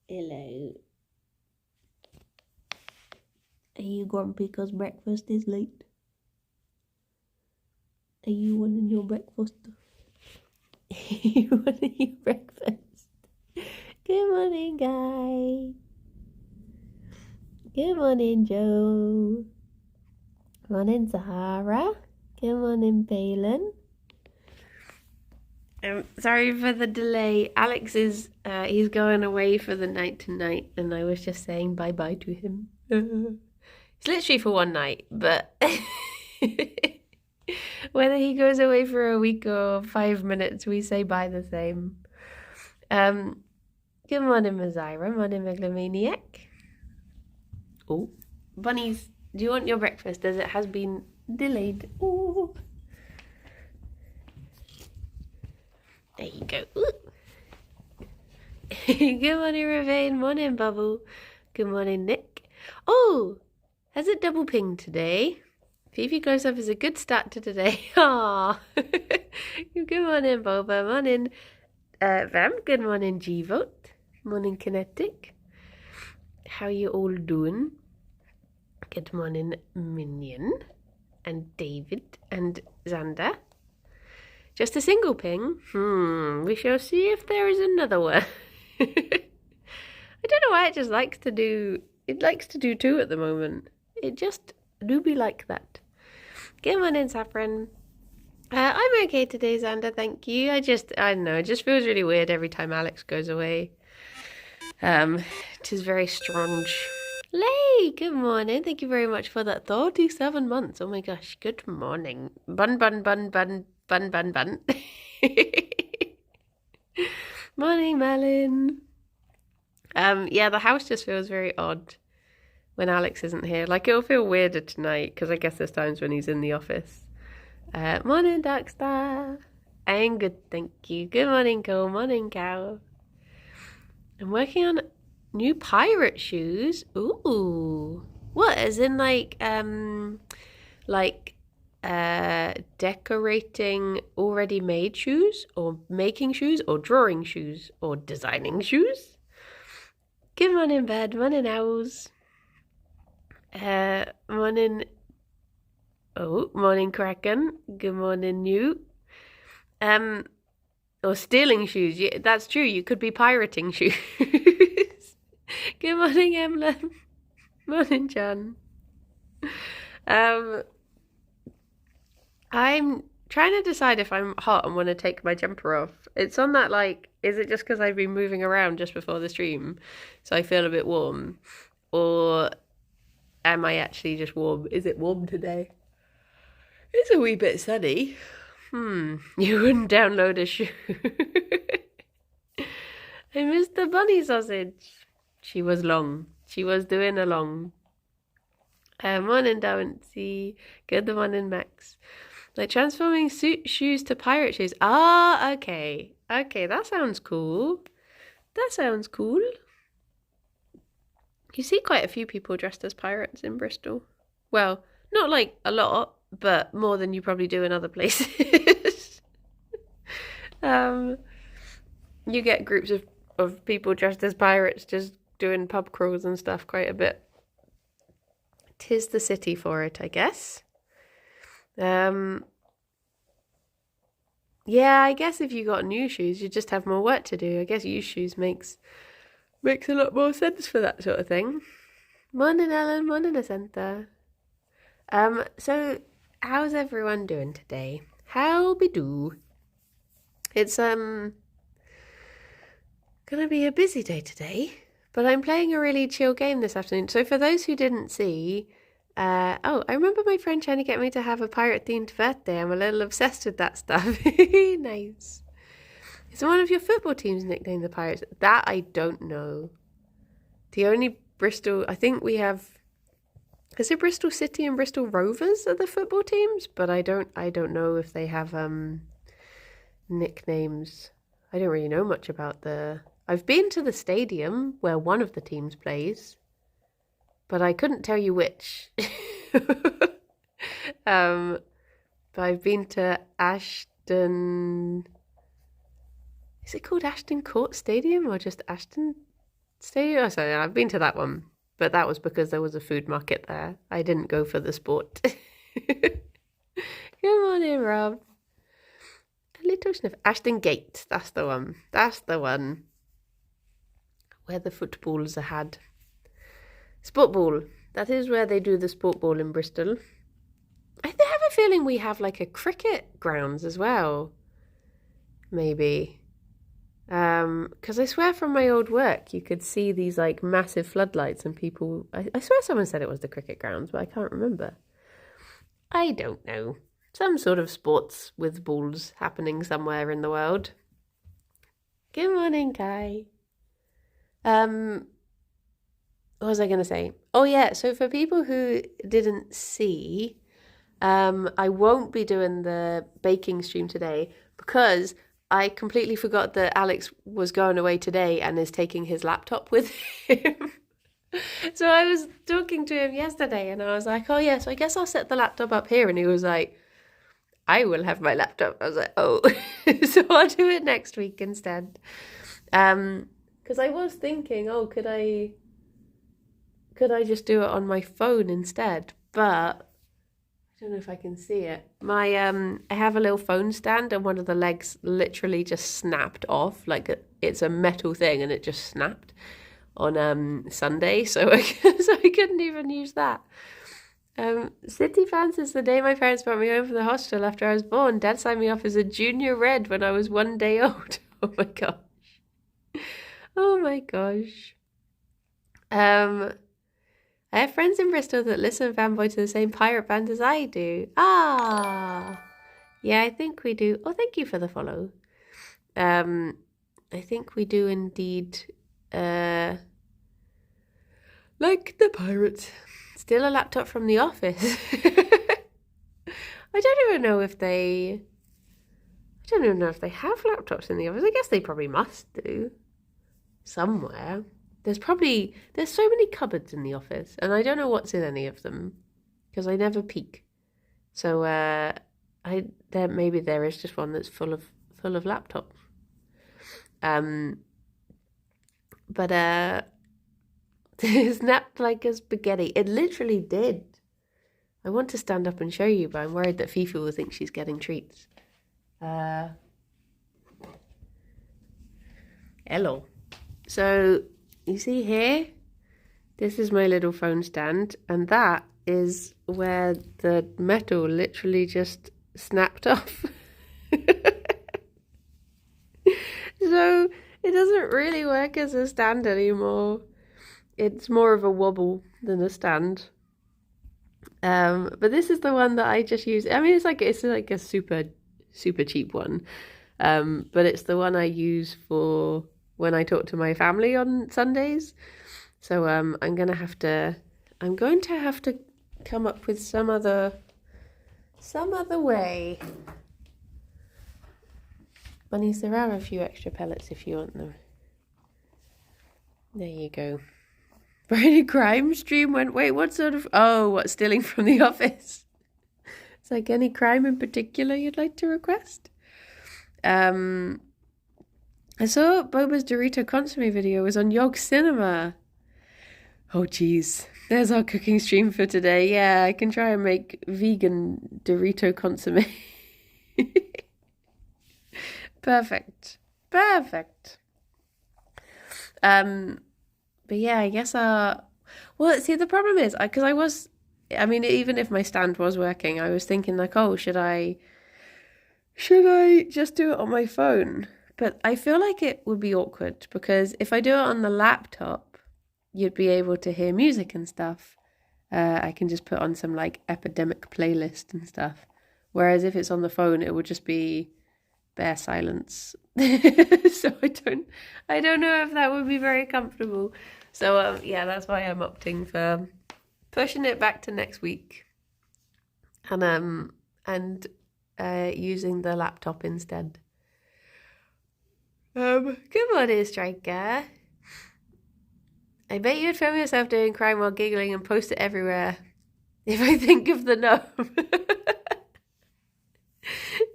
Hello. Are you grumpy because breakfast is late? Are you wanting your breakfast? You wanting your breakfast? Good morning, guy. Good morning, Joe. Morning, Zahara. Good morning, Balin. Sorry for the delay. Alex is he's going away for the night tonight, and I was just saying bye bye to him. It's literally for one night, but whether he goes away for a week or 5 minutes, we say bye the same. Good morning, Mazira. Morning, Megalomaniac. Oh, bunnies, do you want your breakfast as it has been delayed? Ooh. There you go. Good morning, Ravane. Morning, Bubble. Good morning, Nick. Oh, has it double pinged today? Fifi goes up as a good start to today. Aww. Good morning, Boba. Morning, Vam. Good morning, G-Vote. Morning, Kinetic. How you all doing? Good morning, Minion. And David and Xander. Just a single ping? We shall see if there is another one. I don't know why it just likes to do... It likes to do two at the moment. It just do be like that. Good morning, Saffron. I'm okay today, Xander, thank you. I don't know, it just feels really weird every time Alex goes away. It is very strange. Lay, good morning. Thank you very much for that 37 months. Oh my gosh, good morning. Bun. Morning, Melon. Yeah, the house just feels very odd when Alex isn't here. Like, it'll feel weirder tonight, because I guess there's times when he's in the office. Morning, Darkstar. I'm good, thank you. Good morning, Cole. Morning, Cow. I'm working on new pirate shoes. Ooh. What, as in decorating already made shoes, or making shoes, or drawing shoes, or designing shoes? Good morning, bird. Morning, owls. Morning. Oh, morning, Kraken. Good morning, Newt. Or stealing shoes. Yeah, that's true. You could be pirating shoes. Good morning, Emlyn. Morning, John. I'm trying to decide if I'm hot and want to take my jumper off. It's on that, like, is it just because I've been moving around just before the stream, so I feel a bit warm? Or am I actually just warm? Is it warm today? It's a wee bit sunny. You wouldn't download a shoe. I missed the bunny sausage. She was long. She was doing a long. Morning, Davinci. Good morning, Max. Like transforming shoes to pirate shoes. Ah, okay. Okay, that sounds cool. That sounds cool. You see quite a few people dressed as pirates in Bristol. Well, not like a lot, but more than you probably do in other places. You get groups of people dressed as pirates just doing pub crawls and stuff quite a bit. 'Tis the city for it, I guess. Yeah, I guess if you got new shoes, you just have more work to do. I guess used shoes makes a lot more sense for that sort of thing. Morning, Ellen. Morning, Asenta. So how's everyone doing today? How be do? It's gonna be a busy day today, but I'm playing a really chill game this afternoon. So for those who didn't see, I remember my friend trying to get me to have a pirate-themed birthday. I'm a little obsessed with that stuff. Nice. Is one of your football teams nicknamed the Pirates? That I don't know. The only Bristol, I think we have, is it Bristol City and Bristol Rovers are the football teams? But I don't know if they have nicknames. I don't really know much about I've been to the stadium where one of the teams plays, but I couldn't tell you which. But I've been to Ashton. Is it called Ashton Court Stadium or just Ashton Stadium. Oh, sorry, I've been to that one, but that was because there was a food market there. I didn't go for the sport. Come on in, Rob. A little sniff. Ashton Gate. That's the one. That's the one. Where the footballs are had. Sport ball. That is where they do the sport ball in Bristol. I have a feeling we have like a cricket grounds as well. Maybe. Because I swear from my old work you could see these like massive floodlights and people... I swear someone said it was the cricket grounds, but I can't remember. I don't know. Some sort of sports with balls happening somewhere in the world. Good morning, Kai. What was I going to say? Oh yeah, so for people who didn't see, I won't be doing the baking stream today because I completely forgot that Alex was going away today and is taking his laptop with him. So I was talking to him yesterday and I was like, oh yeah, so I guess I'll set the laptop up here. And he was like, I will have my laptop. I was like, oh, so I'll do it next week instead. Because I was thinking, oh, could I just do it on my phone instead? But I don't know if I can see it. I have a little phone stand and one of the legs literally just snapped off. Like it's a metal thing and it just snapped on Sunday. So I couldn't even use that. City Fans is the day my parents brought me home from the hospital after I was born. Dad signed me off as a junior red when I was 1 day old. Oh my gosh. Oh my gosh. I have friends in Bristol that listen fanboy to the same pirate band as I do. Ah, yeah, I think we do. Oh, thank you for the follow. I think we do indeed. Like the pirates. Still a laptop from the office. I don't even know if they have laptops in the office. I guess they probably must do. Somewhere. There's so many cupboards in the office, and I don't know what's in any of them because I never peek. So maybe there is just one that's full of laptops. But it snapped like a spaghetti. It literally did. I want to stand up and show you, but I'm worried that Fifi will think she's getting treats. Hello. So you see here, this is my little phone stand, and that is where the metal literally just snapped off. So it doesn't really work as a stand anymore. It's more of a wobble than a stand. But this is the one that I just use. I mean, it's like a super, super cheap one. But it's the one I use for when I talk to my family on Sundays. So I'm going to have to come up with some other way. Bunnies, there are a few extra pellets if you want them. There you go. Branded crime stream went, wait, what sort of, what, stealing from the office? Is like any crime in particular you'd like to request? I saw Boba's Dorito Consomme video was on Yog Cinema. Oh, geez. There's our cooking stream for today. Yeah, I can try and make vegan Dorito Consomme. Perfect. Perfect. But yeah, I guess well, see, the problem is, because even if my stand was working, I was thinking like, oh, should I just do it on my phone? But I feel like it would be awkward because if I do it on the laptop, you'd be able to hear music and stuff. I can just put on some like epidemic playlist and stuff. Whereas if it's on the phone, it would just be bare silence. So I don't know if that would be very comfortable. So yeah, that's why I'm opting for pushing it back to next week, and using the laptop instead. Good morning, Striker. I bet you'd film yourself doing crime while giggling and post it everywhere. If I think of the gnome.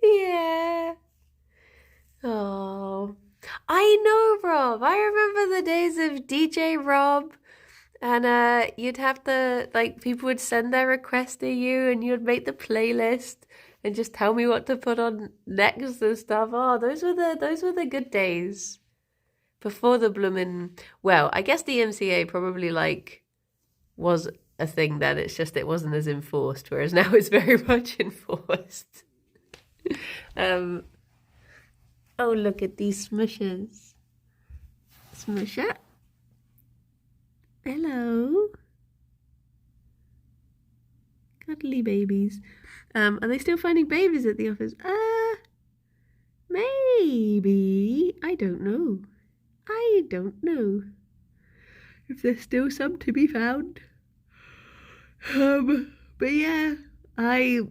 Yeah. Oh, I know, Rob. I remember the days of DJ Rob, and you'd have to, like, people would send their requests to you, and you'd make the playlist and just tell me what to put on next and stuff. Oh, those were the good days before the bloomin'. Well, I guess the MCA probably like was a thing then. It's just it wasn't as enforced, whereas now it's very much enforced. Oh, look at these smushes. Smusher. Hello. Cuddly babies. Are they still finding babies at the office? Maybe. I don't know. I don't know if there's still some to be found. But yeah, I'm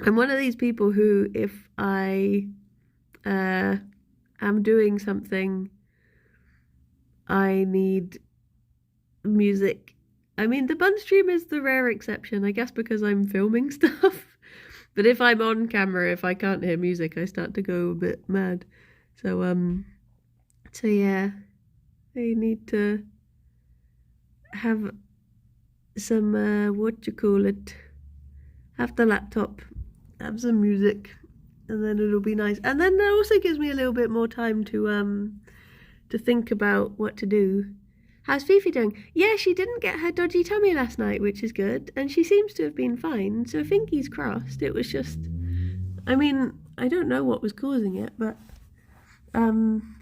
one of these people who, if I am doing something, I need music. I mean, the bun stream is the rare exception, I guess, because I'm filming stuff. But if I'm on camera, if I can't hear music, I start to go a bit mad. So yeah, I need to have some, have the laptop, have some music, and then it'll be nice. And then that also gives me a little bit more time to think about what to do. How's Fifi doing? Yeah, she didn't get her dodgy tummy last night, which is good, and she seems to have been fine, so fingers crossed. It was just, I mean, I don't know what was causing it, but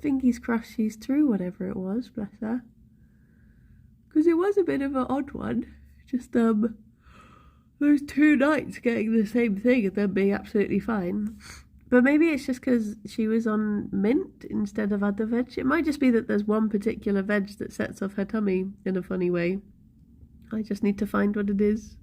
fingers crossed she's through whatever it was, bless her. Because it was a bit of an odd one. Just those 2 nights getting the same thing and then being absolutely fine. But maybe it's just because she was on mint instead of other veg. It might just be that there's one particular veg that sets off her tummy in a funny way. I just need to find what it is.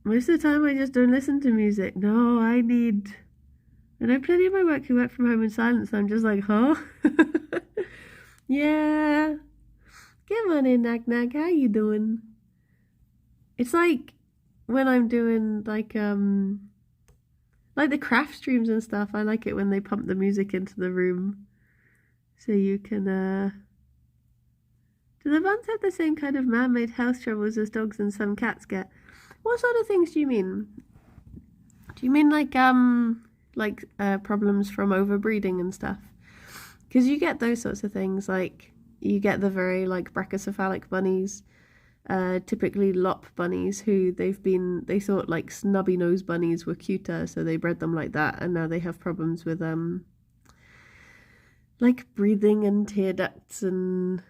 Most of the time I just don't listen to music. No, I know plenty of my work who work from home in silence. I'm just like, huh? Yeah. Come on in, Nag Nag. How you doing? It's like when I'm doing like the craft streams and stuff. I like it when they pump the music into the room, so you can. Do the buns have the same kind of man-made health troubles as dogs and some cats get? What sort of things do you mean? Do you mean like problems from overbreeding and stuff? Because you get those sorts of things, like you get the very like brachycephalic bunnies, typically lop bunnies, who they thought like snubby nose bunnies were cuter, so they bred them like that, and now they have problems with like breathing and tear ducts and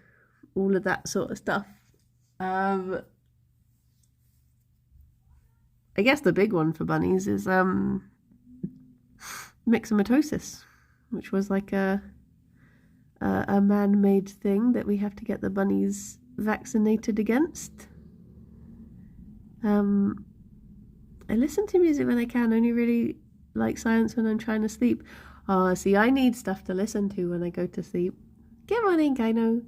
all of that sort of stuff. I guess the big one for bunnies is myxomatosis, which was like a man-made thing that we have to get the bunnies vaccinated against. I listen to music when I can, only really like silence when I'm trying to sleep. Oh, see, I need stuff to listen to when I go to sleep. Good morning, Kaino.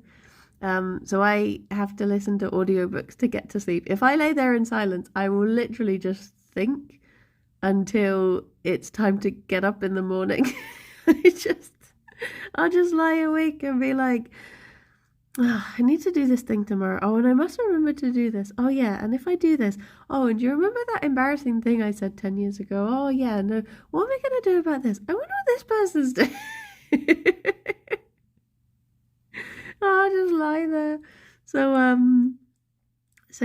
So I have to listen to audiobooks to get to sleep. If I lay there in silence, I will literally just think until it's time to get up in the morning. I'll just lie awake and be like, oh, I need to do this thing tomorrow. Oh, and I must remember to do this. Oh, yeah, and if I do this. Oh, and do you remember that embarrassing thing I said 10 years ago? Oh, yeah, no. What am I going to do about this? I wonder what this person's doing. I'll just lie there. So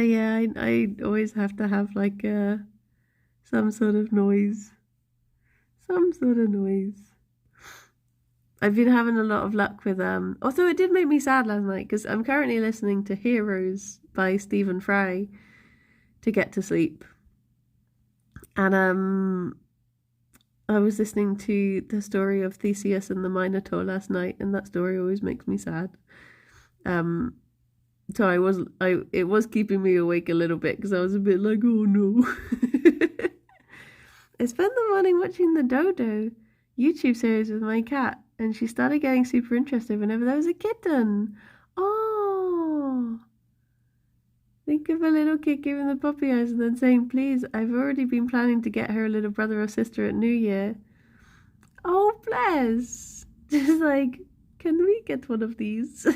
yeah, I always have to have like some sort of noise. I've been having a lot of luck with although it did make me sad last night because I'm currently listening to Heroes by Stephen Fry to get to sleep. And I was listening to the story of Theseus and the Minotaur last night, and that story always makes me sad. So it was keeping me awake a little bit because I was a bit like, oh no. I spent the morning watching the Dodo YouTube series with my cat, and she started getting super interested whenever there was a kitten. Oh, think of a little kid giving the puppy eyes and then saying, please, I've already been planning to get her a little brother or sister at New Year. Oh, bless. Just like, can we get one of these?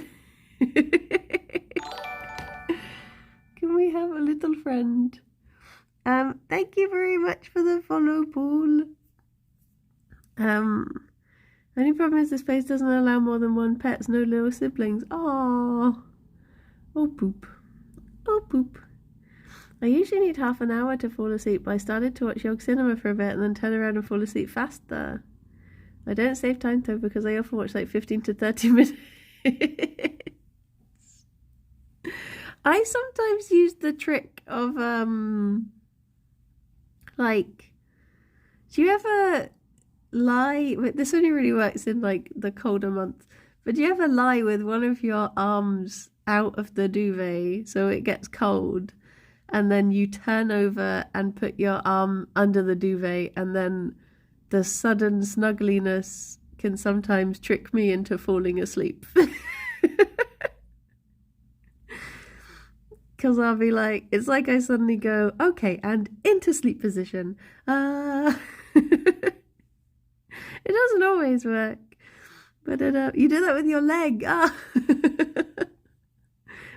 Can we have a little friend? Thank you very much for the follow, Paul. Only problem is the space doesn't allow more than one pet, no little siblings. Oh poop. Oh poop. I usually need half an hour to fall asleep, but I started to watch Yog Cinema for a bit and then turn around and fall asleep faster. I don't save time though because I often watch like 15 to 30 minutes. I sometimes use the trick of like, do you ever lie? This only really works in like the colder months, but do you ever lie with one of your arms out of the duvet so it gets cold, and then you turn over and put your arm under the duvet, and then the sudden snuggliness can sometimes trick me into falling asleep. Because I'll be like, it's like I suddenly go, okay, and into sleep position. It doesn't always work, but you do that with your leg.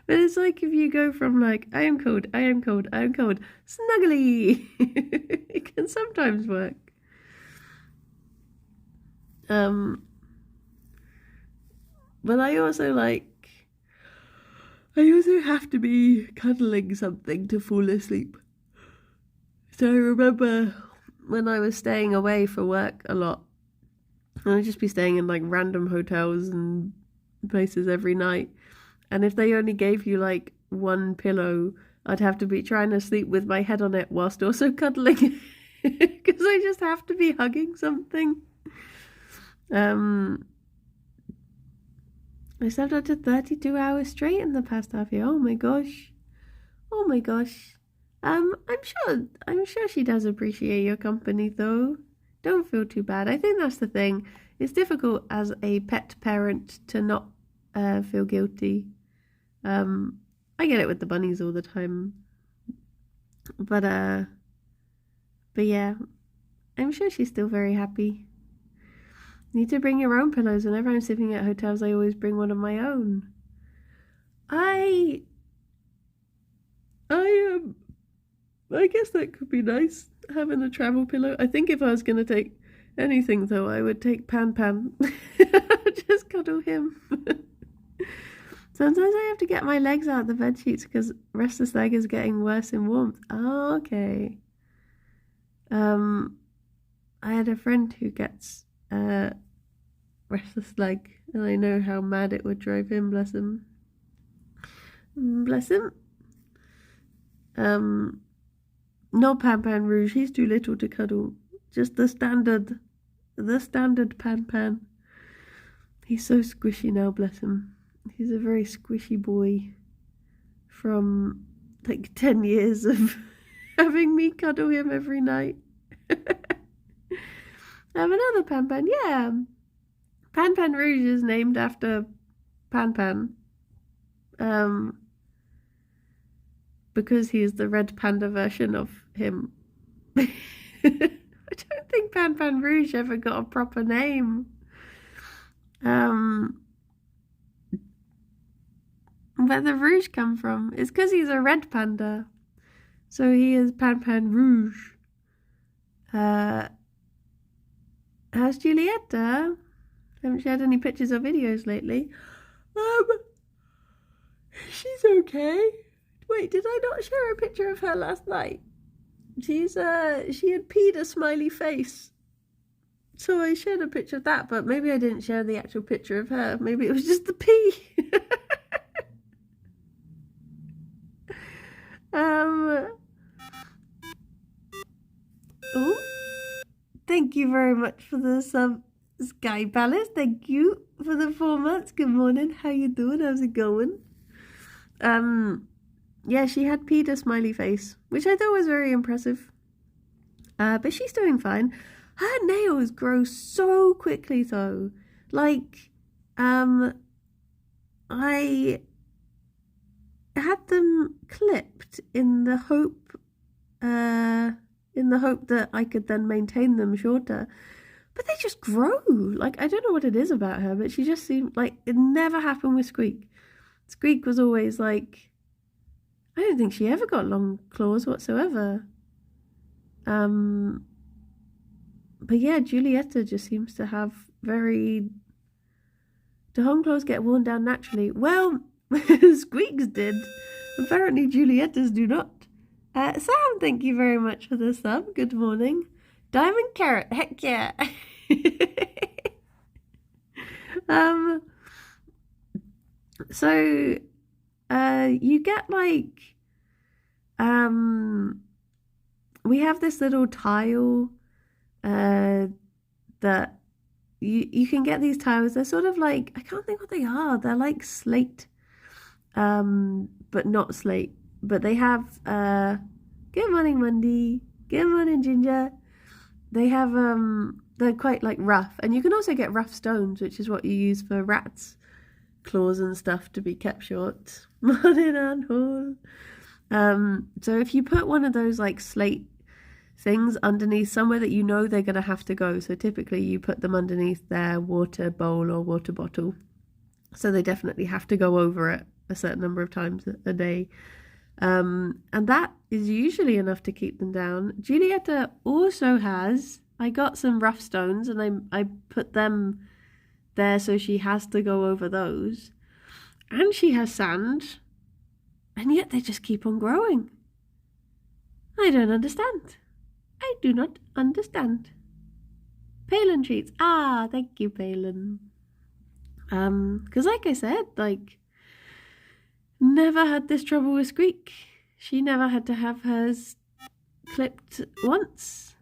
But it's like if you go from like, I am cold, I am cold, I am cold, snuggly. It can sometimes work. But I also have to be cuddling something to fall asleep. So I remember when I was staying away for work a lot, I'd just be staying in like random hotels and places every night. And if they only gave you like one pillow, I'd have to be trying to sleep with my head on it whilst also cuddling. Because I just have to be hugging something. I slept up to 32 hours straight in the past half year. Oh my gosh. Oh my gosh. I'm sure she does appreciate your company though. Don't feel too bad. I think that's the thing. It's difficult as a pet parent to not feel guilty. I get it with the bunnies all the time. But yeah, I'm sure she's still very happy. You need to bring your own pillows. Whenever I'm sleeping at hotels, I always bring one of my own. I guess that could be nice, having a travel pillow. I think if I was going to take anything, though, I would take Pan Pan. Just cuddle him. Sometimes I have to get my legs out of the bed sheets because restless leg is getting worse in warmth. Oh, okay. I had a friend who gets restless leg, and I know how mad it would drive him. Bless him. Bless him. No Pan Pan Rouge. He's too little to cuddle. Just the standard Pan Pan. He's so squishy now. Bless him. He's a very squishy boy from like 10 years of having me cuddle him every night. I have another Pan Pan, yeah. Pan Pan Rouge is named after Pan Pan. Because he is the red panda version of him. I don't think Pan Pan Rouge ever got a proper name. Where the rouge come from? It's because he's a red panda. So he is Pan Pan Rouge. How's Julietta? Haven't shared any pictures or videos lately. She's okay. Wait, did I not share a picture of her last night? She had peed a smiley face. So I shared a picture of that, but maybe I didn't share the actual picture of her. Maybe it was just the pee. Oh, thank you very much for the sub, Sky Palace. Thank you for the 4 months. Good morning. How you doing? How's it going? Yeah, she had peed a smiley face, which I thought was very impressive. But she's doing fine. Her nails grow so quickly though. Like, I had them clipped in the hope that I could then maintain them shorter. But they just grow. Like, I don't know what it is about her, but she just seemed like it never happened with Squeak. Squeak was always like, I don't think she ever got long claws whatsoever. But yeah, Julieta just seems to have very... Do home claws get worn down naturally? Well, Squeak's did. Apparently Julieta's do not. Sam, thank you very much for the sub. Good morning. Diamond Carrot, heck yeah. So you get like we have this little tile that you can get these tiles. They're sort of like, I can't think what they are. They're like slate, but not slate. But they have good morning Monday, good morning Ginger. They have they're quite like rough, and you can also get rough stones, which is what you use for rats' claws and stuff to be kept short. Morning Anhole. So if you put one of those like slate things underneath somewhere that you know they're going to have to go, so typically you put them underneath their water bowl or water bottle, so they definitely have to go over it a certain number of times a day, and that is usually enough to keep them down. Julieta also has, I got some rough stones and I put them there so she has to go over those, and she has sand, and yet they just keep on growing. I don't understand. I do not understand. Palin treats. Ah, thank you, Palin. Because like I said, like, never had this trouble with Squeak. She never had to have hers clipped once.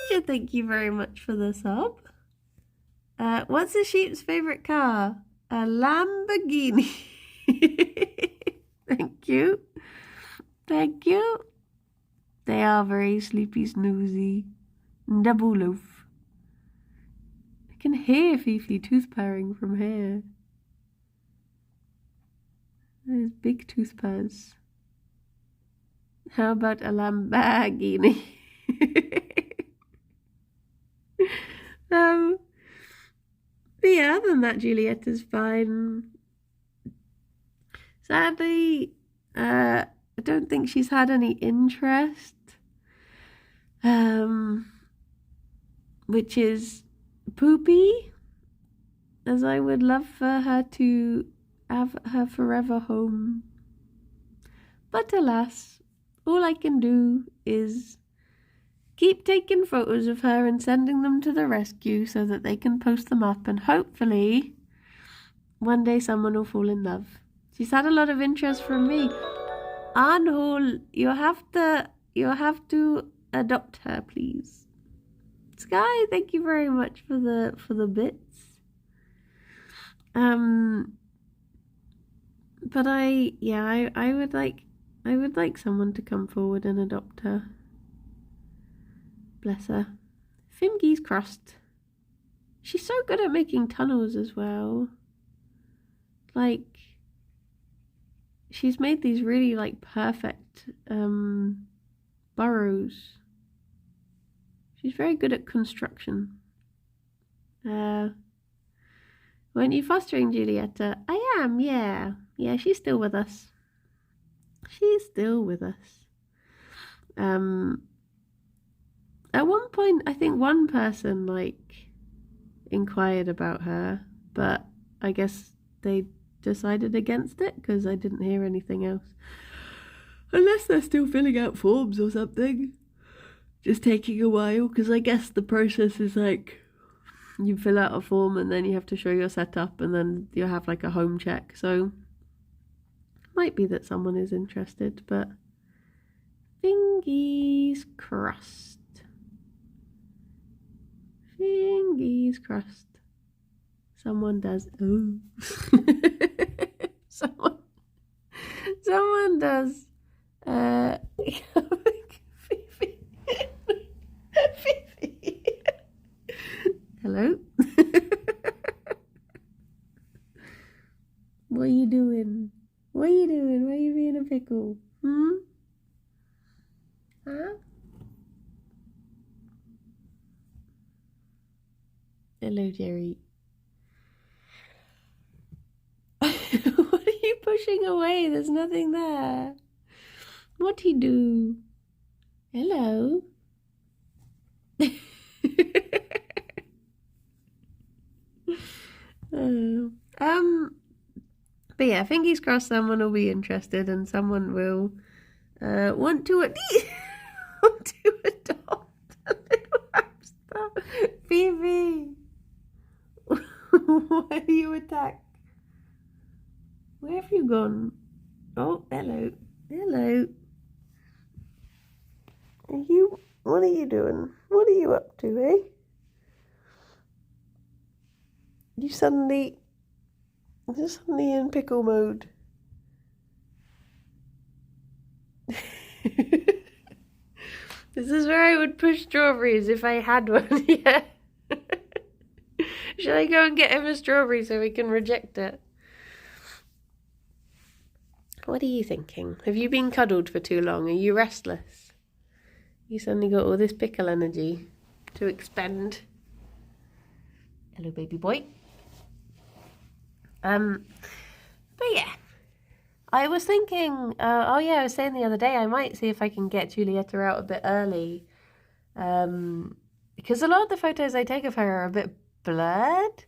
Ginger, thank you very much for the sub. What's a sheep's favourite car? A Lamborghini. Thank you. Thank you. They are very sleepy snoozy. Double loaf. I can hear Fifi tooth purring from here. There's big tooth purrs. How about a Lamborghini? But yeah, other than that, Julieta's fine. Sadly, I don't think she's had any interest, which is poopy, as I would love for her to have her forever home. But alas, all I can do is keep taking photos of her and sending them to the rescue so that they can post them up, and hopefully one day someone will fall in love. She's had a lot of interest from me. Anhol, you have to adopt her, please. Sky, thank you very much for the bits. But I would like someone to come forward and adopt her. Bless her. Fimge's crossed. She's so good at making tunnels as well. Like, she's made these really like perfect burrows. She's very good at construction. Weren't you fostering Julieta? I am, yeah. Yeah, she's still with us. She's still with us. At one point, I think one person like inquired about her, but I guess they decided against it because I didn't hear anything else. Unless they're still filling out forms or something. Just taking a while, because I guess the process is like you fill out a form and then you have to show your setup and then you have like a home check. So it might be that someone is interested, but fingers crossed. Fingers crossed. Someone does. Oh. someone does. Fifi. Fifi. Hello? What are you doing? What are you doing? Why are you being a pickle? Huh? Hello, Gerry. What are you pushing away? There's nothing there. What'd he do? Hello. Oh. But yeah, fingers crossed someone will be interested and someone will want to want to adopt a little hamster. Phoebe, why are you attacked? Where have you gone? Oh, hello. Hello. What are you doing? What are you up to, eh? You're suddenly in pickle mode. This is where I would push strawberries if I had one, yeah. Should I go and get him a strawberry so we can reject it? What are you thinking? Have you been cuddled for too long? Are you restless? You suddenly got all this pickle energy to expend. Hello, baby boy. But yeah, I was thinking, I was saying the other day, I might see if I can get Julieta out a bit early, because a lot of the photos I take of her are a bit blurred,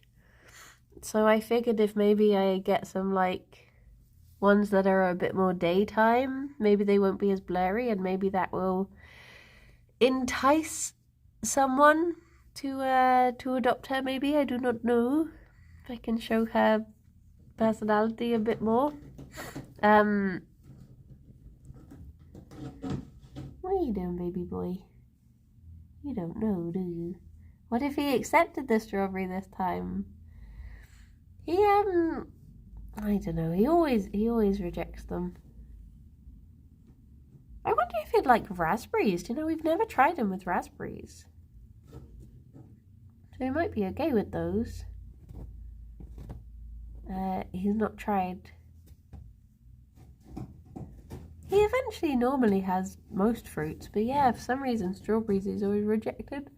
so I figured if maybe I get some, like, ones that are a bit more daytime, maybe they won't be as blurry, and maybe that will entice someone to adopt her, maybe, I do not know, if I can show her personality a bit more. What are you doing, baby boy? You don't know, do you? What if he accepted the strawberry this time? He I don't know, he always rejects them. I wonder if he'd like raspberries. You know, we've never tried him with raspberries. So he might be okay with those. He's not tried. He eventually normally has most fruits, but yeah, for some reason strawberries he's always rejected.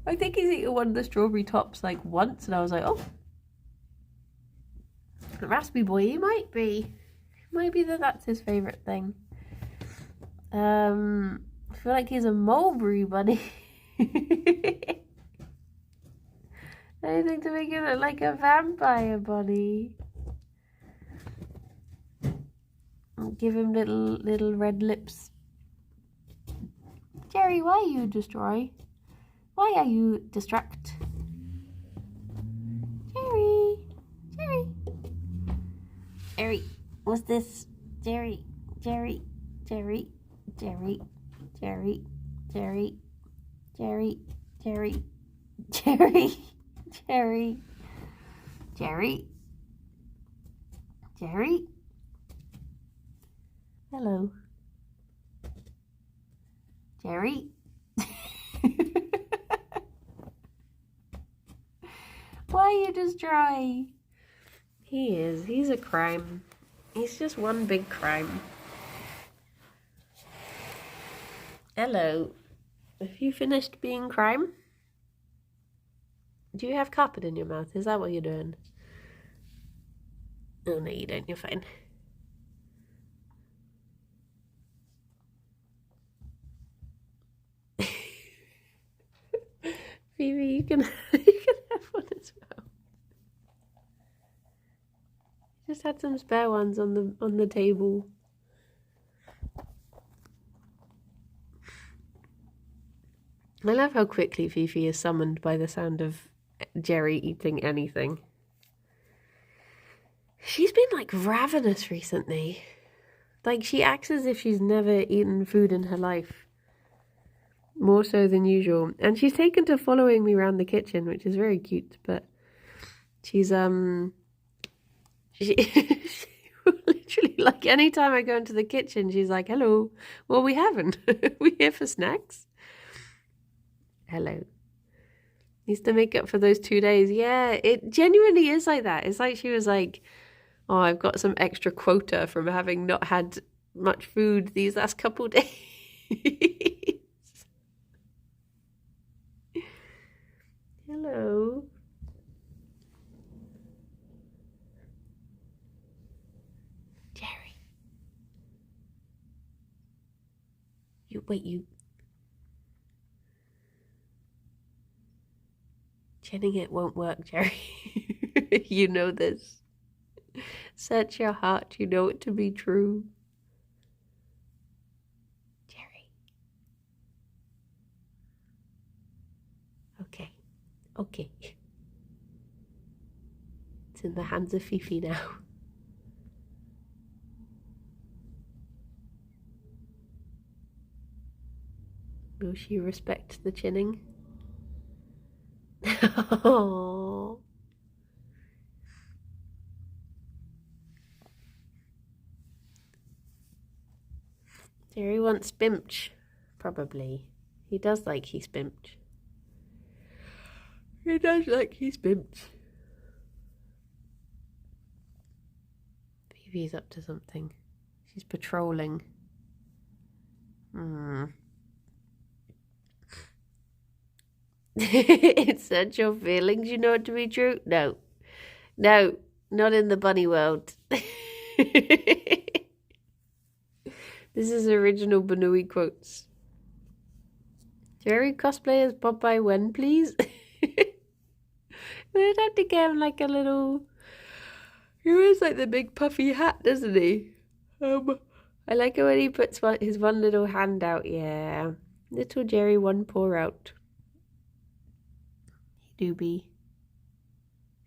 I think he's eaten one of the strawberry tops like once, and I was like, oh, the raspberry boy, he might be. Maybe that's his favourite thing. I feel like he's a mulberry bunny. Anything to make him look like a vampire bunny. Give him little red lips. Gerry, why are you destroy? Why are you distract? Gerry, what's this? Gerry. Hello. Gerry. Why are you just dry? He's a crime. He's just one big crime. Hello. Have you finished being crime? Do you have carpet in your mouth? Is that what you're doing? Oh, no, you don't. You're fine. Phoebe, you can have one as well. Just had some spare ones on the table. I love how quickly Fifi is summoned by the sound of Gerry eating anything. She's been like ravenous recently. Like she acts as if she's never eaten food in her life. More so than usual. And she's taken to following me around the kitchen, which is very cute, but she's she literally, like, anytime I go into the kitchen, she's like, hello, well, we haven't. We here for snacks? Hello. Needs to make up for those 2 days. Yeah, it genuinely is like that. It's like she was like, oh, I've got some extra quota from having not had much food these last couple days. Hello. Wait, you... Chinning it won't work, Gerry. You know this. Search your heart, you know it to be true. Gerry. Okay. Okay. It's in the hands of Fifi now. Will she respect the chinning? Oh. Gerry wants spimch, probably. He does like his spimch. He does like his spimch. Phoebe's up to something. She's patrolling. It's such your feelings, you know it to be true? No. No, not in the bunny world. This is original Banui quotes. Gerry cosplay as Popeye when, please? We'd have to get him like a little... He wears like the big puffy hat, doesn't he? I like it when he puts his one little hand out, yeah. Little Gerry, one paw out. Hey, Doobie.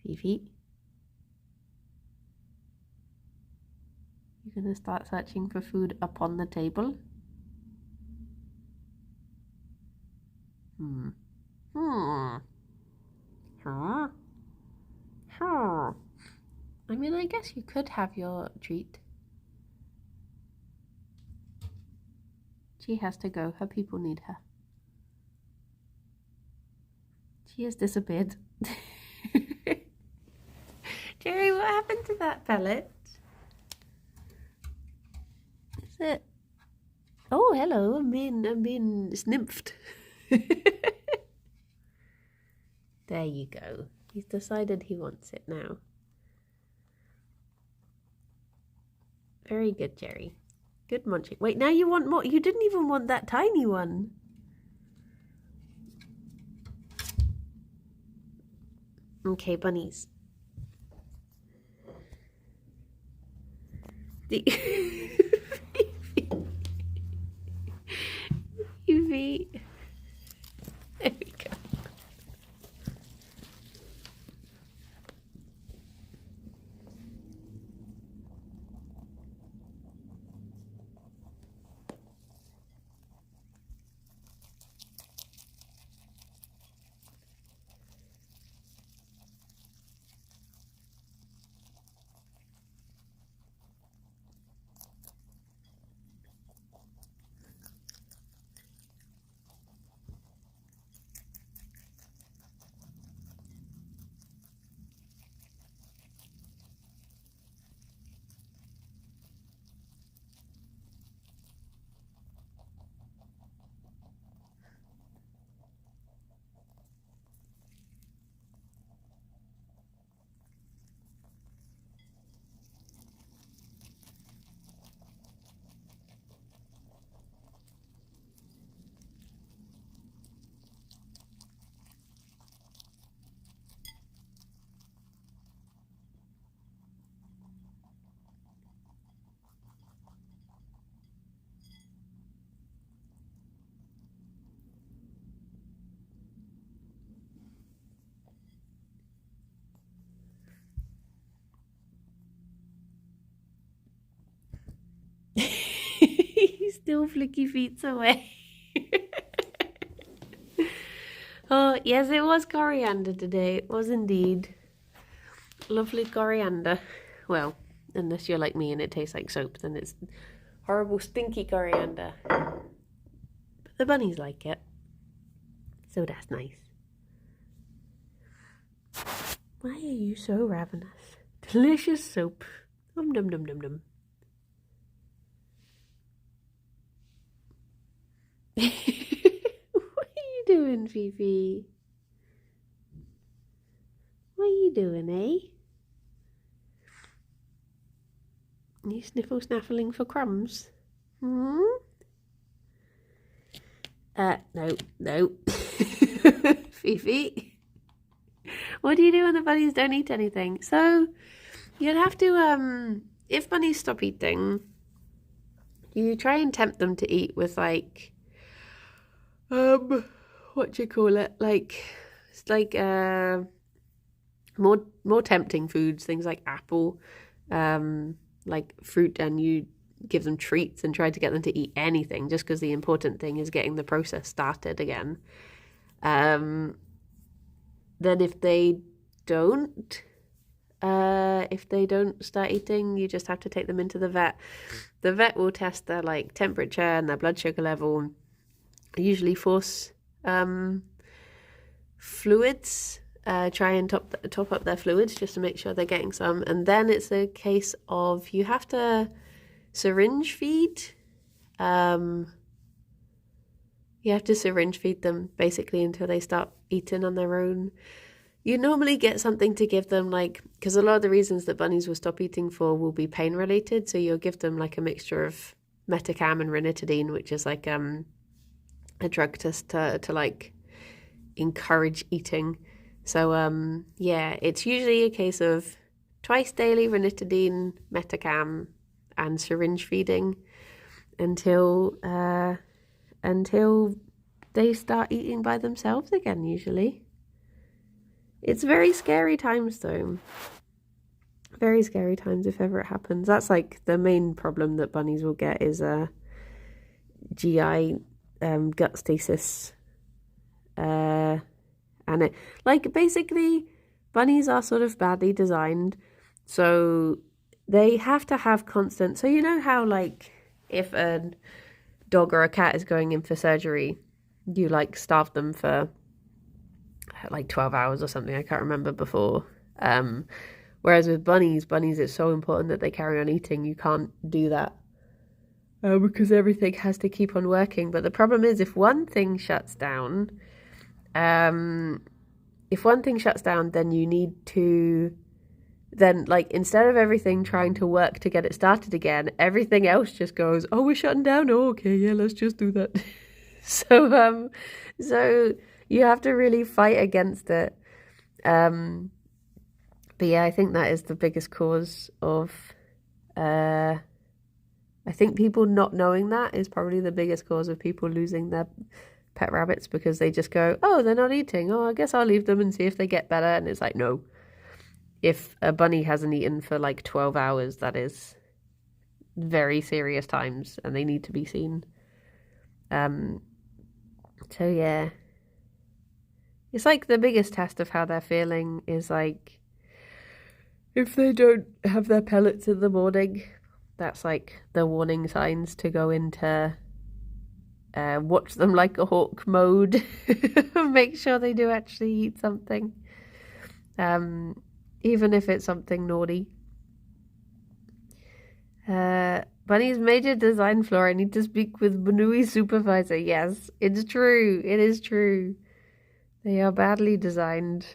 Fifi. You gonna start searching for food up on the table? I mean, I guess you could have your treat. She has to go. Her people need her. She has disappeared. Gerry, what happened to that pellet? Is it? Oh, hello. I'm being snimphed. There you go. He's decided he wants it now. Very good, Gerry. Good munching. Wait, now you want more. You didn't even want that tiny one. Okay, bunnies. Evie. There we go. He's still flicky feet away. Oh, yes, it was coriander today. It was indeed. Lovely coriander. Well, unless you're like me and it tastes like soap, then it's horrible, stinky coriander. But the bunnies like it. So that's nice. Why are you so ravenous? Delicious soap. Num num num num num. What are you doing, Fifi? What are you doing, eh? You sniffle snaffling for crumbs? Hmm? No. Fifi. What do you do when the bunnies don't eat anything? So you'd have to, if bunnies stop eating, you try and tempt them to eat with like, what do you call it? It's like, more tempting foods, things like apple, like fruit, and you give them treats and try to get them to eat anything, just because the important thing is getting the process started again. Then if they don't start eating, you just have to take them into the vet. The vet will test their like temperature and their blood sugar level, usually force fluids, try and top up their fluids just to make sure they're getting some. And then it's a case of you have to syringe feed. You have to syringe feed them basically until they start eating on their own. You normally get something to give them, like, because a lot of the reasons that bunnies will stop eating for will be pain related. So you'll give them like a mixture of metacam and ranitidine, which is like a drug to like encourage eating. So yeah, it's usually a case of twice daily ranitidine, metacam, and syringe feeding until they start eating by themselves again, usually. It's very scary times though. Very scary times if ever it happens. That's like the main problem that bunnies will get is GI gut stasis. And it, like, basically bunnies are sort of badly designed, so they have to have constant, so you know how like if a dog or a cat is going in for surgery, you like starve them for like 12 hours or something, I can't remember before. Whereas with bunnies it's so important that they carry on eating. You can't do that because everything has to keep on working. But the problem is if one thing shuts down, then you need to, then like instead of everything trying to work to get it started again, everything else just goes, oh, we're shutting down, oh, okay, yeah, let's just do that. So you have to really fight against it. But yeah, I think that is the biggest cause of I think people not knowing that is probably the biggest cause of people losing their pet rabbits, because they just go, oh, they're not eating, oh, I guess I'll leave them and see if they get better. And it's like, no, if a bunny hasn't eaten for like 12 hours, that is very serious times and they need to be seen. So yeah, it's like the biggest test of how they're feeling is like if they don't have their pellets in the morning, that's like the warning signs to go into watch them like a hawk mode. Make sure they do actually eat something, even if it's something naughty. Bunny's major design flaw, I need to speak with Banui's supervisor. Yes, it's true. It is true. They are badly designed.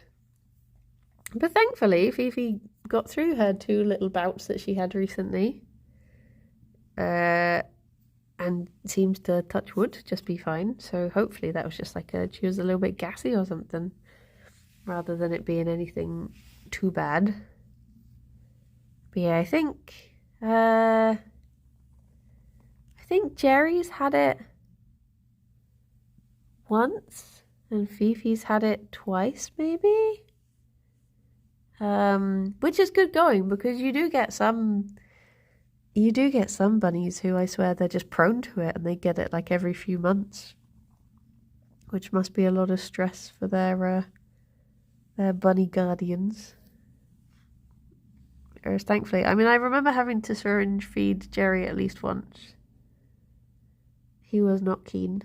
But thankfully, Fifi got through her 2 little bouts that she had recently. And seems to, touch wood, just be fine. So hopefully that was just like she was a little bit gassy or something, rather than it being anything too bad. But yeah, I think Gerry's had it once and Fifi's had it twice, maybe. Which is good going, because you do get some bunnies who I swear they're just prone to it and they get it like every few months, which must be a lot of stress for their bunny guardians. Whereas thankfully, I mean, I remember having to syringe feed Gerry at least once. He was not keen.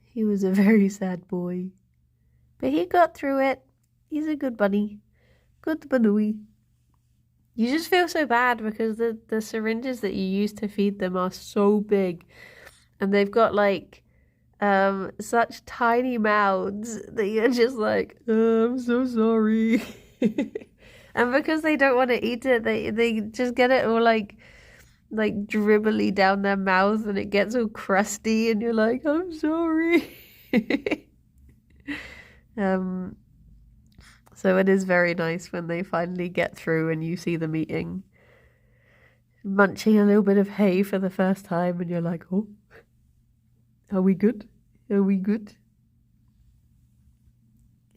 He was a very sad boy. But he got through it. He's a good bunny. Good Banui. You just feel so bad because the syringes that you use to feed them are so big. And they've got like such tiny mouths that you're just like, oh, I'm so sorry. And because they don't want to eat it, they just get it all like like dribbly down their mouth and it gets all crusty and you're like, I'm sorry. So it is very nice when they finally get through and you see them eating, munching a little bit of hay for the first time and you're like, oh, are we good? Are we good?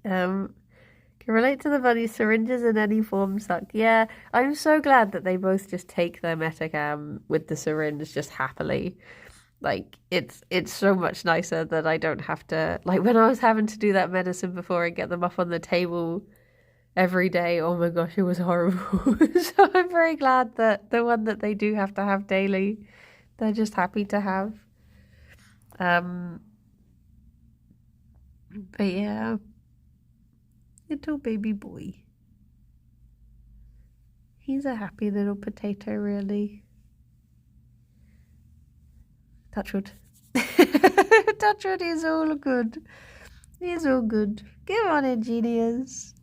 Can relate to the bunny. Syringes in any form suck. Yeah, I'm so glad that they both just take their Metacam with the syringe just happily. Like, it's so much nicer that I don't have to... Like, when I was having to do that medicine before and get them up on the table every day, oh my gosh, it was horrible. So I'm very glad that the one that they do have to have daily, they're just happy to have. But yeah... Little baby boy. He's a happy little potato, really. Touchwood. Touchwood, he's all good. He's all good. Come on, ingenious.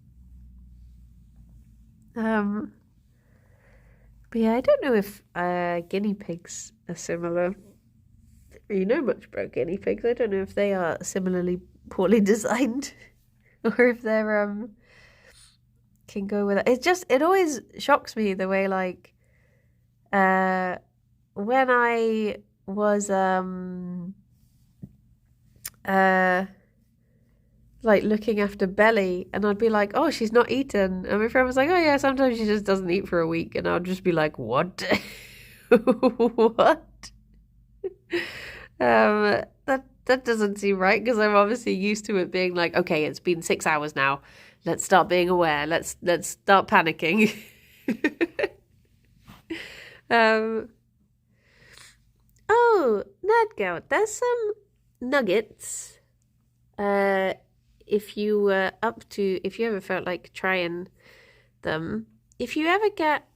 But yeah, I don't know if guinea pigs are similar. You know much about guinea pigs. I don't know if they are similarly poorly designed. Or if they're can go with it. It always shocks me the way like when I was like looking after Belly and I'd be like, oh, she's not eaten, and my friend was like, oh yeah, sometimes she just doesn't eat for a week, and I'd just be like, what? What? That doesn't seem right, because I'm obviously used to it being like, okay, it's been 6 hours now. Let's start being aware. Let's start panicking. Oh, Nerdgout, there's some nuggets. If you ever felt like trying them, if you ever get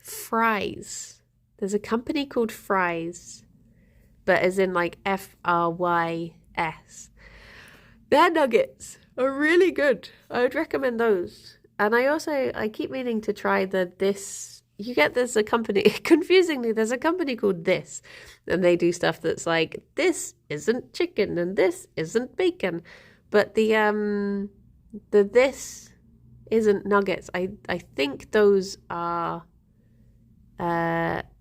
fries, there's a company called Fries. But as in like Frys. Their nuggets are really good. I would recommend those. And I keep meaning to try there's a company, confusingly, there's a company called This. And they do stuff that's like, this isn't chicken and this isn't bacon. But the this isn't nuggets. I think those are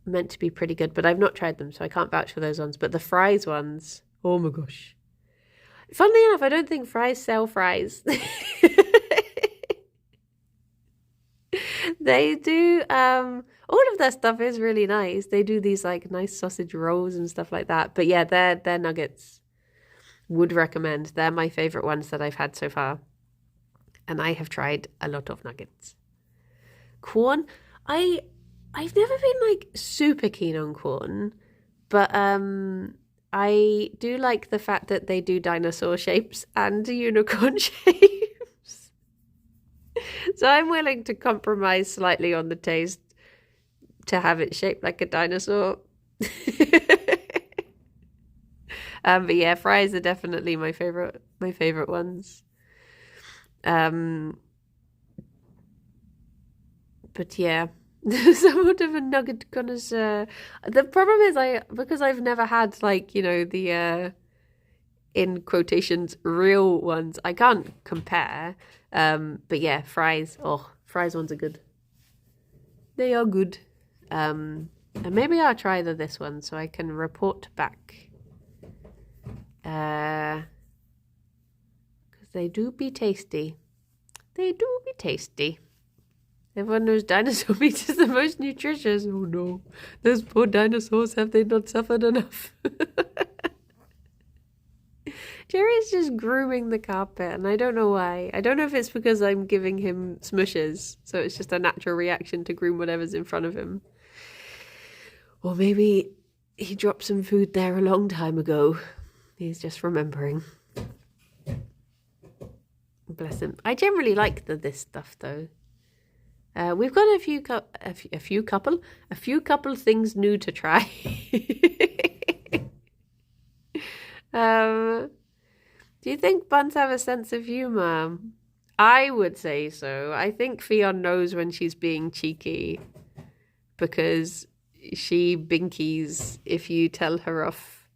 meant to be pretty good, but I've not tried them, so I can't vouch for those ones. But the fries ones, oh my gosh. Funnily enough, I don't think Fries sell fries. They do, all of their stuff is really nice. They do these like nice sausage rolls and stuff like that. But yeah, their nuggets, would recommend. They're my favorite ones that I've had so far. And I have tried a lot of nuggets. Corn, I've never been like super keen on corn, but I do like the fact that they do dinosaur shapes and unicorn shapes. So I'm willing to compromise slightly on the taste to have it shaped like a dinosaur. But yeah, fries are definitely my favorite ones. But yeah, somewhat of a nugget connoisseur. The problem is because I've never had like, you know, the in quotations real ones, I can't compare. But yeah, fries ones are good. They are good. And maybe I'll try this one so I can report back. Because they do be tasty. They do be tasty. Everyone knows dinosaur meat is the most nutritious. Oh no, those poor dinosaurs, have they not suffered enough? Gerry's just grooming the carpet, and I don't know why. I don't know if it's because I'm giving him smushes, so it's just a natural reaction to groom whatever's in front of him. Or maybe he dropped some food there a long time ago. He's just remembering. Bless him. I generally like this stuff though. We've got a few couple things new to try. Do you think buns have a sense of humour? I would say so. I think Ffion knows when she's being cheeky. because she binkies if you tell her off.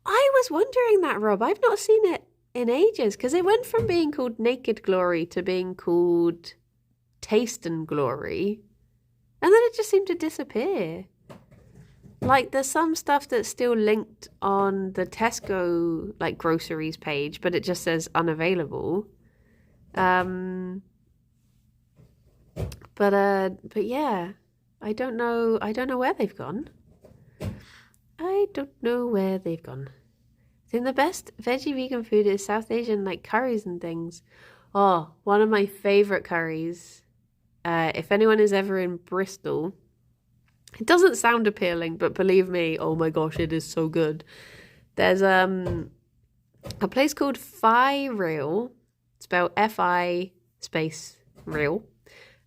I was wondering that, Rob. I've not seen it in ages because it went from being called Naked Glory to being called Taste and Glory. And then it just seemed to disappear. Like, there's some stuff that's still linked on the Tesco, like, groceries page, but it just says unavailable. But yeah, I don't know where they've gone. I think the best veggie vegan food is South Asian, like, curries and things. Oh, one of my favorite curries. If anyone is ever in Bristol, it doesn't sound appealing, but believe me, oh my gosh, it is so good. There's a place called Fi Real, spelled Fi space real,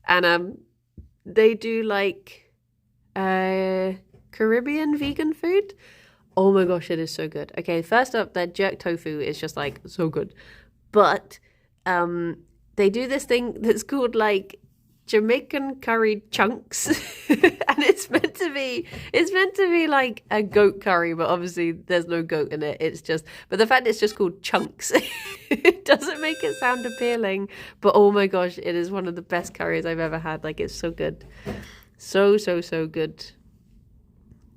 and they do like Caribbean vegan food. Oh my gosh, it is so good. Okay, first up, their jerk tofu is just like so good, but they do this thing that's called like Jamaican curry chunks, and it's meant to be like a goat curry, but obviously there's no goat in it. It's just, but the fact it's just called chunks, it doesn't make it sound appealing. But oh my gosh, it is one of the best curries I've ever had. Like, it's so good, so good.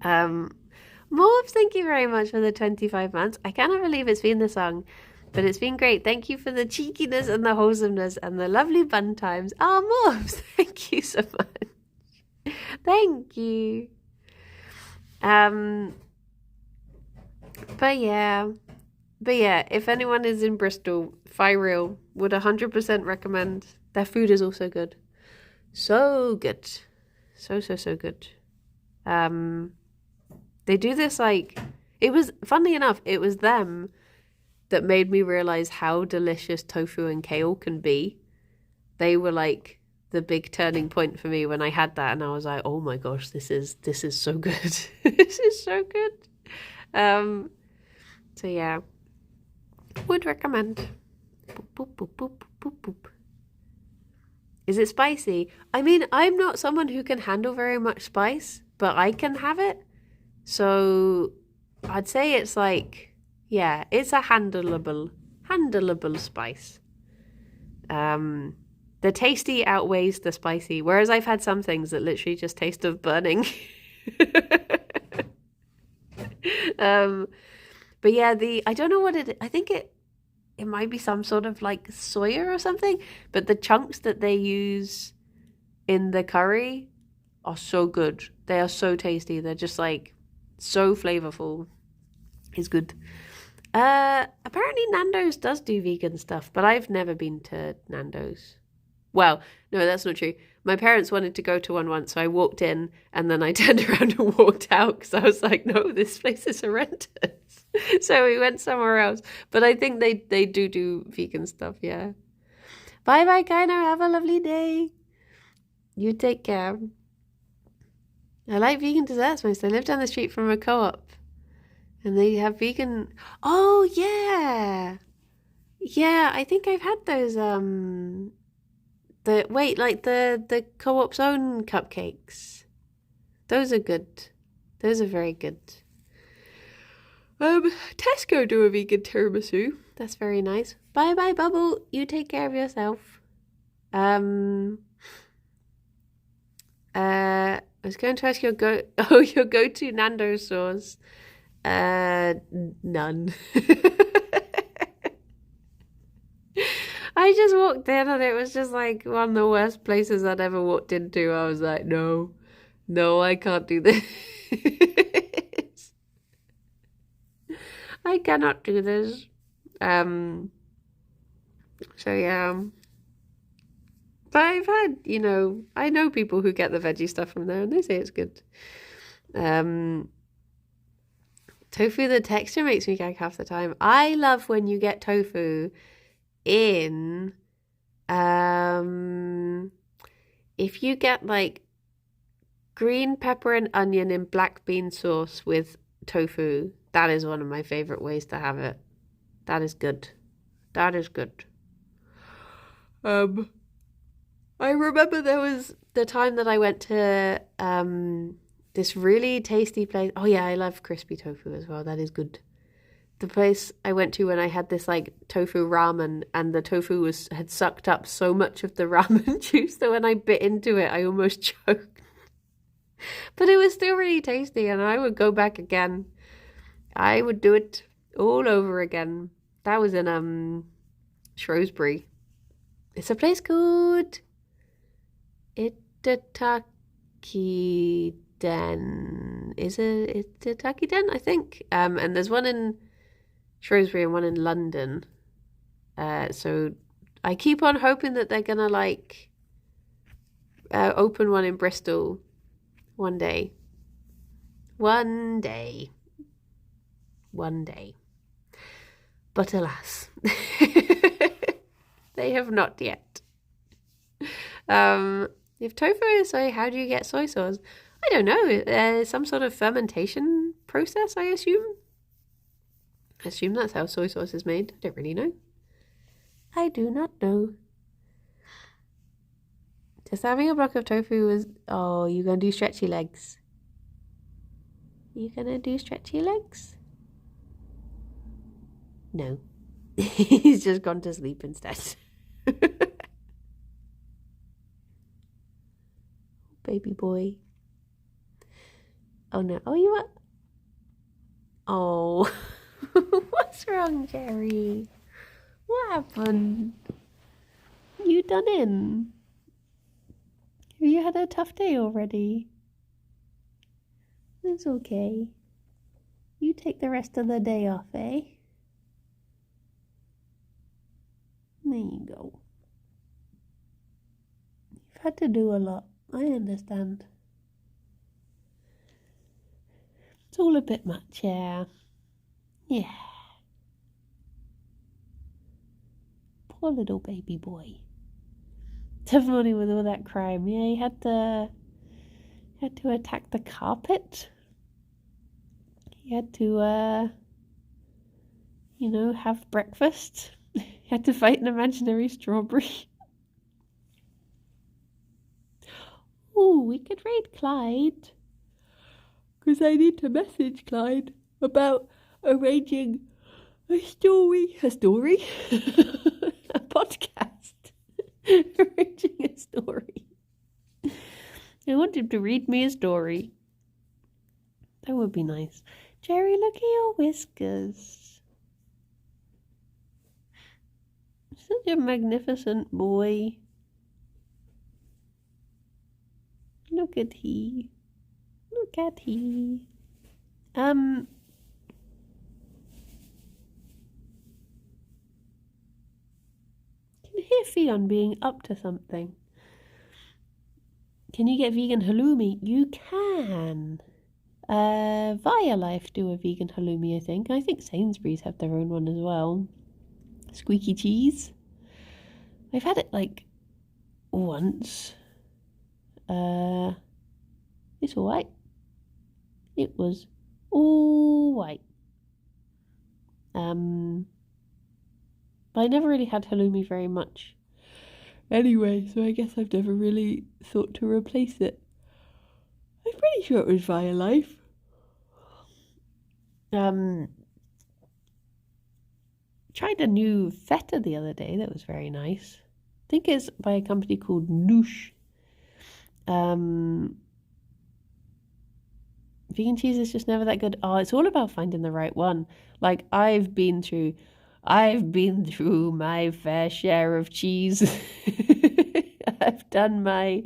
Morv, thank you very much for the 25 months. I cannot believe it's been this long. But it's been great. Thank you for the cheekiness and the wholesomeness and the lovely bun times. Oh, Morphs, thank you so much. Thank you. But yeah, if anyone is in Bristol, Fi Real would 100% recommend. Their food is also good. So good. So good. They do this like, it was, funnily enough, it was them that made me realize how delicious tofu and kale can be. They were like the big turning point for me when I had that, and I was like, oh my gosh, this is so good. This is so good. So yeah, would recommend. Boop, boop, boop, boop, boop, boop. Is it spicy? I mean, I'm not someone who can handle very much spice, but I can have it. So I'd say it's like, yeah, it's a handleable spice. The tasty outweighs the spicy, whereas I've had some things that literally just taste of burning. But yeah, I don't know what I think it might be some sort of like soya or something, but the chunks that they use in the curry are so good. They are so tasty. They're just like so flavorful. It's good. Apparently Nando's does do vegan stuff, but I've never been to Nando's. Well, no, that's not true. My parents wanted to go to one once, so I walked in and then I turned around and walked out because I was like, no, this place is horrendous. So we went somewhere else. But I think they do vegan stuff, yeah. Bye-bye, Kaino. Have a lovely day. You take care. I like vegan desserts most. I live down the street from a co-op. And they have vegan... Oh, yeah. Yeah, I think I've had those, the co-op's own cupcakes. Those are good. Those are very good. Tesco do a vegan tiramisu. That's very nice. Bye-bye, Bubble. You take care of yourself. I was going to ask your go-to Nando's sauce. None. I just walked in and it was just like one of the worst places I'd ever walked into. I was like, no, I can't do this. I cannot do this. So yeah. But I've had, I know people who get the veggie stuff from there and they say it's good. Tofu, the texture makes me gag half the time. I love when you get tofu in, if you get like green pepper and onion in black bean sauce with tofu, that is one of my favorite ways to have it. That is good. That is good. I remember there was the time that I went to this really tasty place. Oh yeah, I love crispy tofu as well. That is good. The place I went to when I had this like tofu ramen, and the tofu had sucked up so much of the ramen juice that when I bit into it, I almost choked. But it was still really tasty, and I would go back again. I would do it all over again. That was in Shrewsbury. It's a place called Itataki Den. Is it Itataki Den? I think. And there's one in Shrewsbury and one in London. So I keep on hoping that they're gonna like open one in Bristol one day. One day. One day. But alas, they have not yet. If tofu is soy, how do you get soy sauce? I don't know. Some sort of fermentation process, I assume. I assume that's how soy sauce is made. I don't really know. I do not know. Just having a block of tofu is... Oh, you're going to do stretchy legs. You gonna do stretchy legs? No. He's just gone to sleep instead. Baby boy. Oh no. Oh, you are... Oh. What's wrong, Gerry? What happened? You done in? Have you had a tough day already? It's okay. You take the rest of the day off, eh? There you go. You've had to do a lot. I understand. It's all a bit much, yeah. Yeah. Poor little baby boy. Tough morning with all that crime. Yeah, he had to attack the carpet. He had to, have breakfast. He had to fight an imaginary strawberry. Ooh, we could raid Clyde. Because I need to message Clyde about arranging a story? A podcast. Arranging a story. I want him to read me a story. That would be nice. Gerry, look at your whiskers. Such a magnificent boy. Look at he. Look at he. Can hear Ffion being up to something. Can you get vegan halloumi? You can. Via Life do a vegan halloumi, I think. I think Sainsbury's have their own one as well. Squeaky cheese. I've had it like once. It's alright. It was alright. But I never really had halloumi very much. Anyway, so I guess I've never really thought to replace it. I'm pretty sure it was Via Life. Tried a new feta the other day that was very nice. I think it's by a company called Noosh. Vegan cheese is just never that good. Oh, it's all about finding the right one. Like I've been through my fair share of cheese. I've done my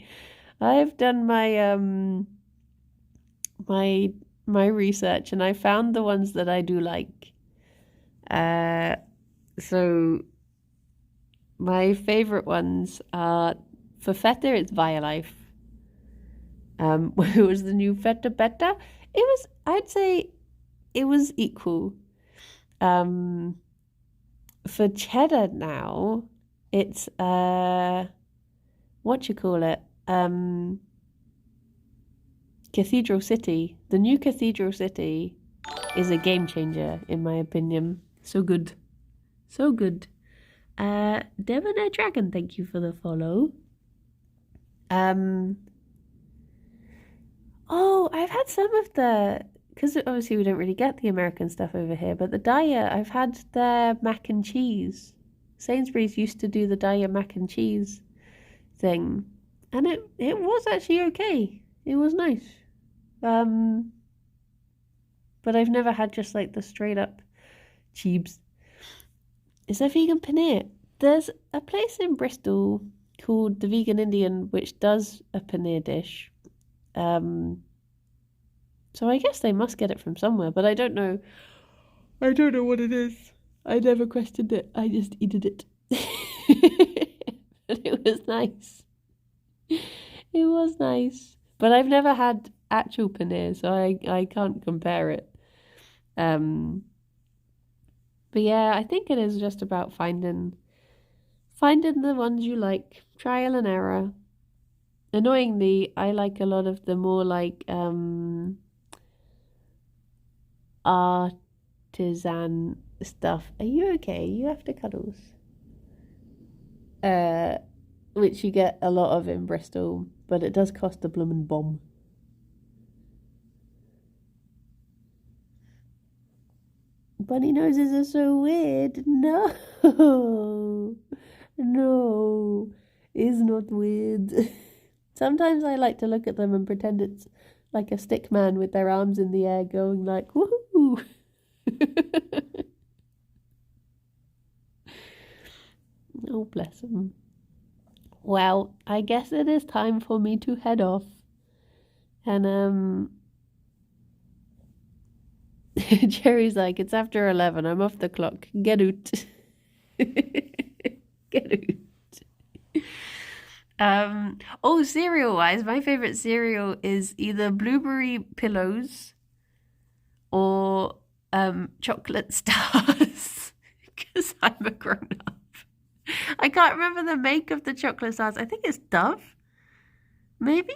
my research, and I found the ones that I do like. So my favorite ones are for feta. It's Via Life. It was the new feta beta. I'd say it was equal. For cheddar now, it's what you call it? Cathedral City. The new Cathedral City is a game changer, in my opinion. So good. So good. Debonair Dragon, thank you for the follow. Oh, I've had some of because obviously we don't really get the American stuff over here, but the Daiya, I've had their mac and cheese. Sainsbury's used to do the Daiya mac and cheese thing, and it was actually okay. It was nice. But I've never had just like the straight up cheebs. Is there vegan paneer? There's a place in Bristol called the Vegan Indian which does a paneer dish. So I guess they must get it from somewhere, but I don't know. I don't know what it is. I never questioned it. I just eated it. But it was nice. It was nice. But I've never had actual paneer, so I can't compare it. But yeah, I think it is just about finding the ones you like. Trial and error. Annoyingly, I like a lot of the more like artisan stuff. Are you okay? You have to cuddles. Which you get a lot of in Bristol, but it does cost a bloomin' bomb. Bunny noses are so weird. No. No. It's not weird. Sometimes I like to look at them and pretend it's like a stick man with their arms in the air going like, woohoo! Oh, bless them. Well, I guess it is time for me to head off. And, Jerry's like, it's after 11. I'm off the clock. Get out. Get out. Oh, cereal-wise, my favorite cereal is either blueberry pillows or chocolate stars because I'm a grown-up. I can't remember the make of the chocolate stars. I think it's Dove. Maybe?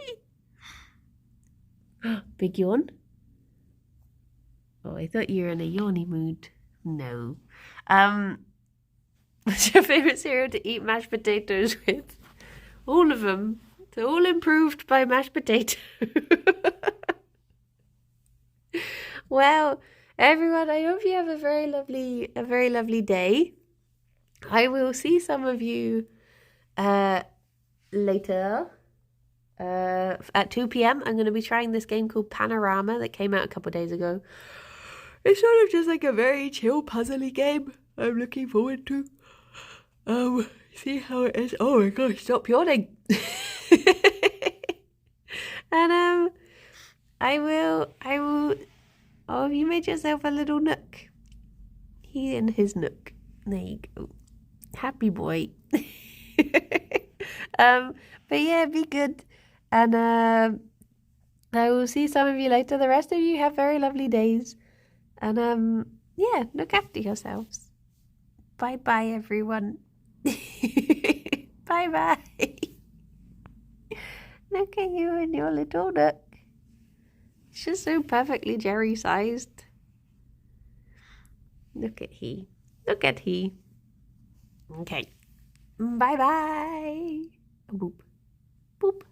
Big yawn? Oh, I thought you were in a yawny mood. No. What's your favorite cereal to eat mashed potatoes with? All of them. They're all improved by mashed potato. Well, everyone, I hope you have a very lovely day. I will see some of you later. At 2 p.m. I'm going to be trying this game called Panorama that came out a couple of days ago. It's sort of just like a very chill puzzly game I'm looking forward to. See how it is. Oh my gosh, stop yawning. And I will oh, you made yourself a little nook. He in his nook. There you go. Happy boy. But yeah, be good. And I will see some of you later. The rest of you have very lovely days. And yeah, look after yourselves. Bye bye, everyone. Bye bye. Look at you and your little nook. It's just so perfectly Jerry sized. Look at he. Look at he. Okay. Bye bye. Boop. Boop.